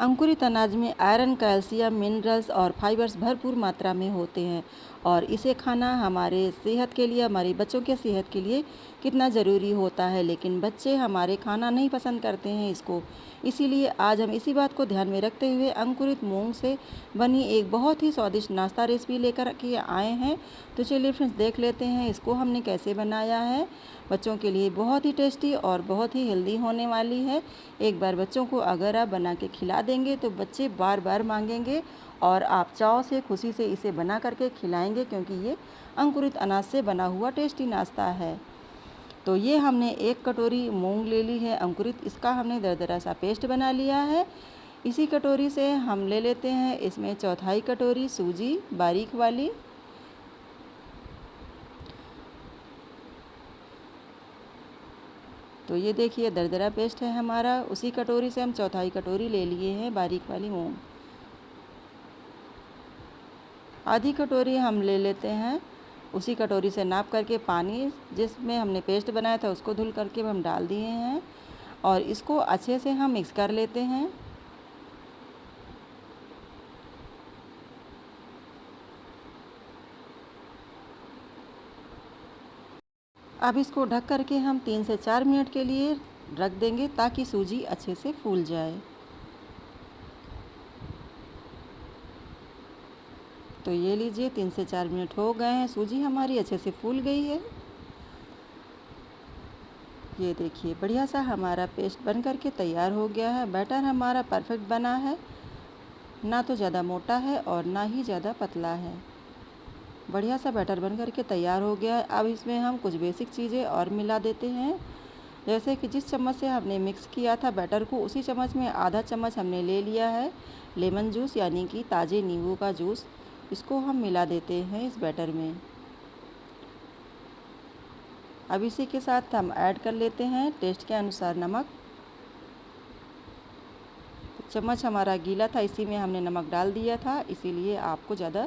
अंकुरित अनाज में आयरन, कैल्शियम, मिनरल्स और फाइबर्स भरपूर मात्रा में होते हैं और इसे खाना हमारे सेहत के लिए, हमारे बच्चों के सेहत के लिए कितना ज़रूरी होता है। लेकिन बच्चे हमारे खाना नहीं पसंद करते हैं इसको। इसीलिए आज हम इसी बात को ध्यान में रखते हुए अंकुरित मूंग से बनी एक बहुत ही स्वादिष्ट नाश्ता रेसिपी लेकर के आए हैं। तो चलिए फ्रेंड्स, देख लेते हैं इसको हमने कैसे बनाया है। बच्चों के लिए बहुत ही टेस्टी और बहुत ही हेल्दी होने वाली है। एक बार बच्चों को अगर आप बना के खिला देंगे तो बच्चे बार बार मांगेंगे और आप चाव से, खुशी से इसे बना करके खिलाएंगे, क्योंकि ये अंकुरित अनाज से बना हुआ टेस्टी नाश्ता है। तो ये हमने 1 कटोरी मूंग ले ली है अंकुरित, इसका हमने दरदरा सा पेस्ट बना लिया है। इसी कटोरी से हम ले लेते हैं इसमें 1/4 कटोरी सूजी बारीक वाली। तो ये देखिए दरदरा पेस्ट है हमारा। उसी कटोरी से हम 1/4 कटोरी ले लिए हैं बारीक वाली मूंग। आधी कटोरी हम ले लेते हैं उसी कटोरी से नाप करके पानी, जिसमें हमने पेस्ट बनाया था उसको धुल करके हम डाल दिए हैं और इसको अच्छे से हम मिक्स कर लेते हैं। अब इसको ढक करके हम 3 से 4 मिनट के लिए रख देंगे ताकि सूजी अच्छे से फूल जाए। तो ये लीजिए 3 से 4 मिनट हो गए हैं, सूजी हमारी अच्छे से फूल गई है। ये देखिए बढ़िया सा हमारा पेस्ट बन करके तैयार हो गया है। बैटर हमारा परफेक्ट बना है, ना तो ज़्यादा मोटा है और ना ही ज़्यादा पतला है। बढ़िया सा बैटर बन करके तैयार हो गया है। अब इसमें हम कुछ बेसिक चीज़ें और मिला देते हैं, जैसे कि जिस चम्मच से हमने मिक्स किया था बैटर को, उसी चम्मच में आधा चम्मच हमने ले लिया है लेमन जूस, यानी कि ताज़े नींबू का जूस। इसको हम मिला देते हैं इस बैटर में। अब इसी के साथ हम ऐड कर लेते हैं टेस्ट के अनुसार नमक। चम्मच हमारा गीला था, इसी में हमने नमक डाल दिया था, इसीलिए आपको ज़्यादा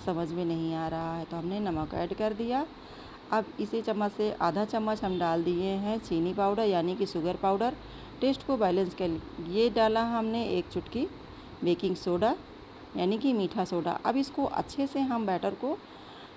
समझ में नहीं आ रहा है, तो हमने नमक ऐड कर दिया। अब इसी चम्मच से आधा चम्मच हम डाल दिए हैं चीनी पाउडर, यानी कि शुगर पाउडर। टेस्ट को बैलेंस के लिए ये डाला हमने 1 चुटकी बेकिंग सोडा, यानी कि मीठा सोडा। अब इसको अच्छे से हम बैटर को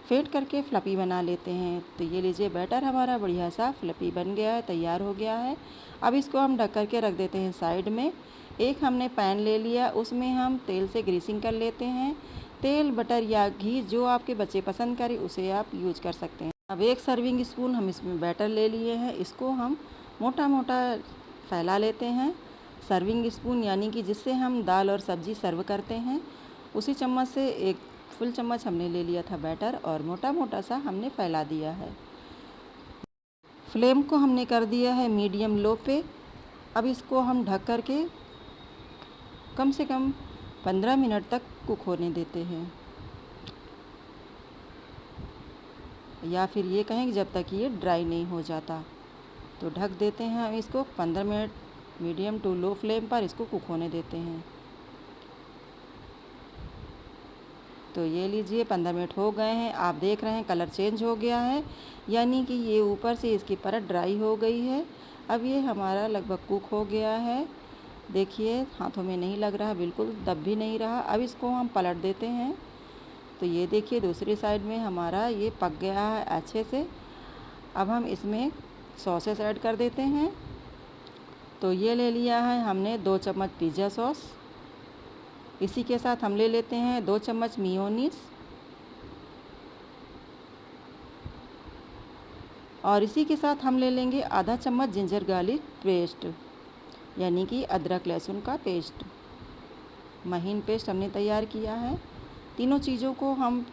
फेंट करके फ्लफ़ी बना लेते हैं। तो ये लीजिए बैटर हमारा बढ़िया सा फ्लफ़ी बन गया है, तैयार हो गया है। अब इसको हम ढक करके रख देते हैं साइड में। एक हमने पैन ले लिया, उसमें हम तेल से ग्रीसिंग कर लेते हैं। तेल, बटर या घी जो आपके बच्चे पसंद करें उसे आप यूज कर सकते हैं। अब 1 सर्विंग स्पून हम इसमें बैटर ले लिए हैं, इसको हम मोटा मोटा फैला लेते हैं। सर्विंग स्पून यानी कि जिससे हम दाल और सब्ज़ी सर्व करते हैं, उसी चम्मच से 1 फुल चम्मच हमने ले लिया था बैटर और मोटा मोटा सा हमने फैला दिया है। फ्लेम को हमने कर दिया है मीडियम लो पे। अब इसको हम ढक करके कम से कम 15 मिनट तक कुक होने देते हैं, या फिर ये कहें कि जब तक ये ड्राई नहीं हो जाता। तो ढक देते हैं हम इसको 15 minute medium to low flame पर इसको कुक होने देते हैं। तो ये लीजिए 15 मिनट हो गए हैं, आप देख रहे हैं कलर चेंज हो गया है, यानी कि ये ऊपर से इसकी परत ड्राई हो गई है। अब ये हमारा लगभग कुक हो गया है। देखिए हाथों में नहीं लग रहा, बिल्कुल दब भी नहीं रहा। अब इसको हम पलट देते हैं। तो ये देखिए दूसरी साइड में हमारा ये पक गया है अच्छे से। अब हम इसमें सॉसेस ऐड कर देते हैं। तो ये ले लिया है हमने 2 चम्मच पिज़्ज़ा सॉस। इसी के साथ हम ले लेते हैं 2 चम्मच मेयोनीज़ और इसी के साथ हम ले लेंगे आधा चम्मच जिंजर गार्लिक पेस्ट, यानी कि अदरक लहसुन का पेस्ट। महीन पेस्ट हमने तैयार किया है। तीनों चीज़ों को हम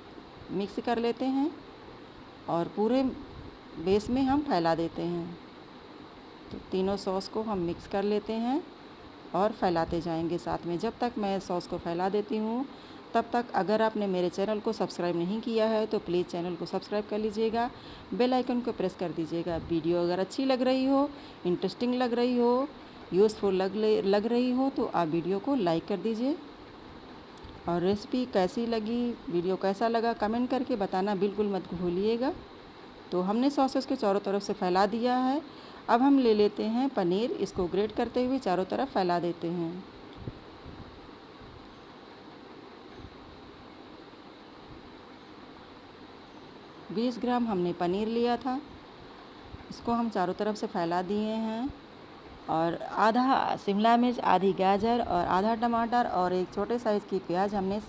मिक्स कर लेते हैं और पूरे बेस में हम फैला देते हैं। तो तीनों सॉस को हम मिक्स कर लेते हैं और फैलाते जाएंगे साथ में। जब तक मैं सॉस को फैला देती हूँ तब तक अगर आपने मेरे चैनल को सब्सक्राइब नहीं किया है तो प्लीज़ चैनल को सब्सक्राइब कर लीजिएगा, बेल आइकन को प्रेस कर दीजिएगा। वीडियो अगर अच्छी लग रही हो, इंटरेस्टिंग लग रही हो, यूज़फुल लग रही हो तो आप वीडियो को लाइक कर दीजिए। और रेसिपी कैसी लगी, वीडियो कैसा लगा, कमेंट करके बताना बिल्कुल मत भूलिएगा। तो हमने सॉसेस को चारों तरफ से फैला दिया है। अब हम ले लेते हैं पनीर, इसको ग्रेट करते हुए चारों तरफ फैला देते हैं। 20 ग्राम हमने पनीर लिया था, इसको हम चारों तरफ से फैला दिए हैं। और आधा शिमला मिर्च, आधी गाजर और आधा टमाटर और एक छोटे साइज़ की प्याज हमने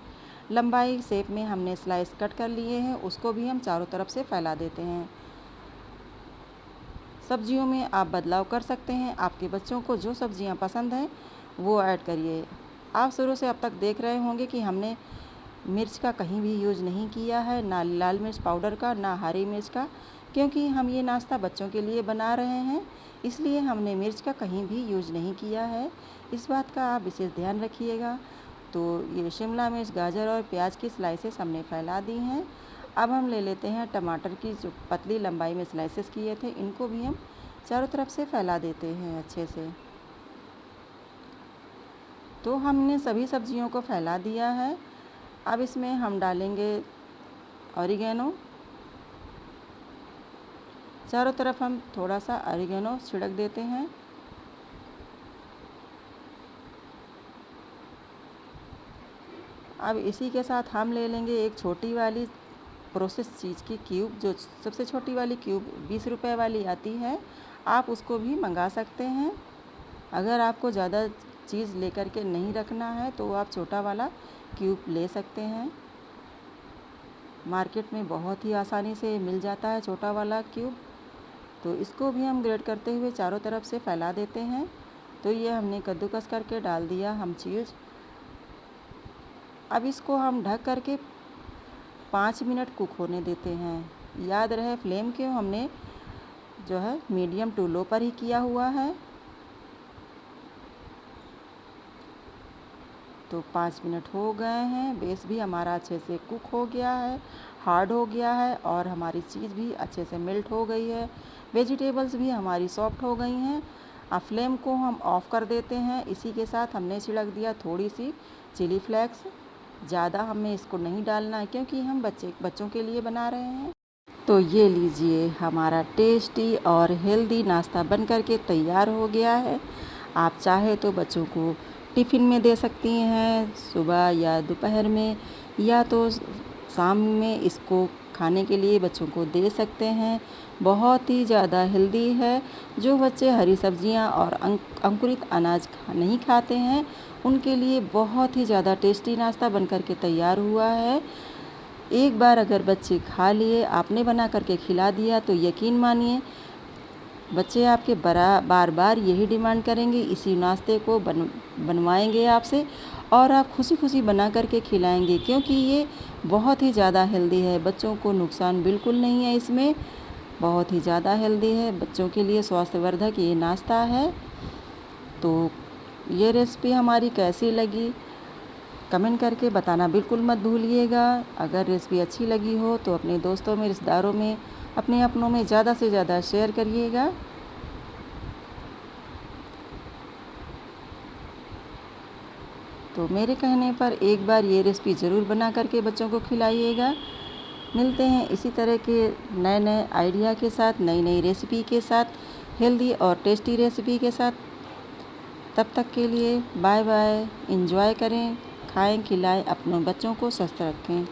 लंबाई शेप में हमने स्लाइस कट कर लिए हैं, उसको भी हम चारों तरफ से फैला देते हैं। सब्जियों में आप बदलाव कर सकते हैं, आपके बच्चों को जो सब्जियां पसंद हैं वो ऐड करिए। आप शुरू से अब तक देख रहे होंगे कि हमने मिर्च का कहीं भी यूज़ नहीं किया है, ना लाल मिर्च पाउडर का, ना हरी मिर्च का, क्योंकि हम ये नाश्ता बच्चों के लिए बना रहे हैं, इसलिए हमने मिर्च का कहीं भी यूज़ नहीं किया है। इस बात का आप विशेष ध्यान रखिएगा। तो ये शिमला मिर्च, गाजर और प्याज की स्लाइसेस हमने फैला दी हैं। अब हम ले लेते हैं टमाटर की जो पतली लंबाई में स्लाइसेस किए थे, इनको भी हम चारों तरफ से फैला देते हैं अच्छे से। तो हमने सभी सब्जियों को फैला दिया है। अब इसमें हम डालेंगे ऑरिगेनो। चारों तरफ हम थोड़ा सा ऑरिगेनो छिड़क देते हैं। अब इसी के साथ हम ले लेंगे एक छोटी वाली प्रोसेस चीज़ की क्यूब, जो सबसे छोटी वाली क्यूब 20 रुपए वाली आती है, आप उसको भी मंगा सकते हैं। अगर आपको ज़्यादा चीज़ लेकर के नहीं रखना है तो आप छोटा वाला क्यूब ले सकते हैं। मार्केट में बहुत ही आसानी से मिल जाता है छोटा वाला क्यूब। तो इसको भी हम ग्रेट करते हुए चारों तरफ से फैला देते हैं। तो ये हमने कद्दूकस करके डाल दिया हम चीज़। अब इसको हम ढक करके 5 मिनट कुक होने देते हैं। याद रहे फ्लेम को हमने जो है मीडियम टू लो पर ही किया हुआ है। तो 5 मिनट हो गए हैं, बेस भी हमारा अच्छे से कुक हो गया है, हार्ड हो गया है और हमारी चीज़ भी अच्छे से मेल्ट हो गई है। वेजिटेबल्स भी हमारी सॉफ्ट हो गई हैं। अब फ्लेम को हम ऑफ़ कर देते हैं। इसी के साथ हमने छिड़क दिया थोड़ी सी चिली फ्लेक्स। ज़्यादा हमें इसको नहीं डालना है क्योंकि हम बच्चों के लिए बना रहे हैं। तो ये लीजिए, हमारा टेस्टी और हेल्दी नाश्ता बन कर के तैयार हो गया है। आप चाहे तो बच्चों को टिफ़िन में दे सकती हैं, सुबह या दोपहर में, या तो शाम में इसको खाने के लिए बच्चों को दे सकते हैं। बहुत ही ज़्यादा हेल्दी है। जो बच्चे हरी सब्जियां और अंकुरित अनाज नहीं खाते हैं, उनके लिए बहुत ही ज़्यादा टेस्टी नाश्ता बन कर के तैयार हुआ है। एक बार अगर बच्चे खा लिए, आपने बना करके खिला दिया, तो यकीन मानिए बच्चे आपके बार बार यही डिमांड करेंगे, इसी नाश्ते को बनवाएंगे आपसे और आप खुशी खुशी बना करके खिलाएंगे, क्योंकि ये बहुत ही ज़्यादा हेल्दी है। बच्चों को नुकसान बिल्कुल नहीं है इसमें, बहुत ही ज़्यादा हेल्दी है। बच्चों के लिए स्वास्थ्यवर्धक ये नाश्ता है। तो ये रेसिपी हमारी कैसी लगी कमेंट करके बताना बिल्कुल मत भूलिएगा। अगर रेसिपी अच्छी लगी हो तो अपने दोस्तों में, रिश्तेदारों में, अपने अपनों में ज़्यादा से ज़्यादा शेयर करिएगा। तो मेरे कहने पर एक बार ये रेसिपी ज़रूर बना करके बच्चों को खिलाइएगा। मिलते हैं इसी तरह के नए नए आइडिया के साथ, नई नई रेसिपी के साथ, हेल्दी और टेस्टी रेसिपी के साथ। तब तक के लिए बाय बाय। एंजॉय करें, खाएं, खिलाएं, अपने बच्चों को स्वस्थ रखें।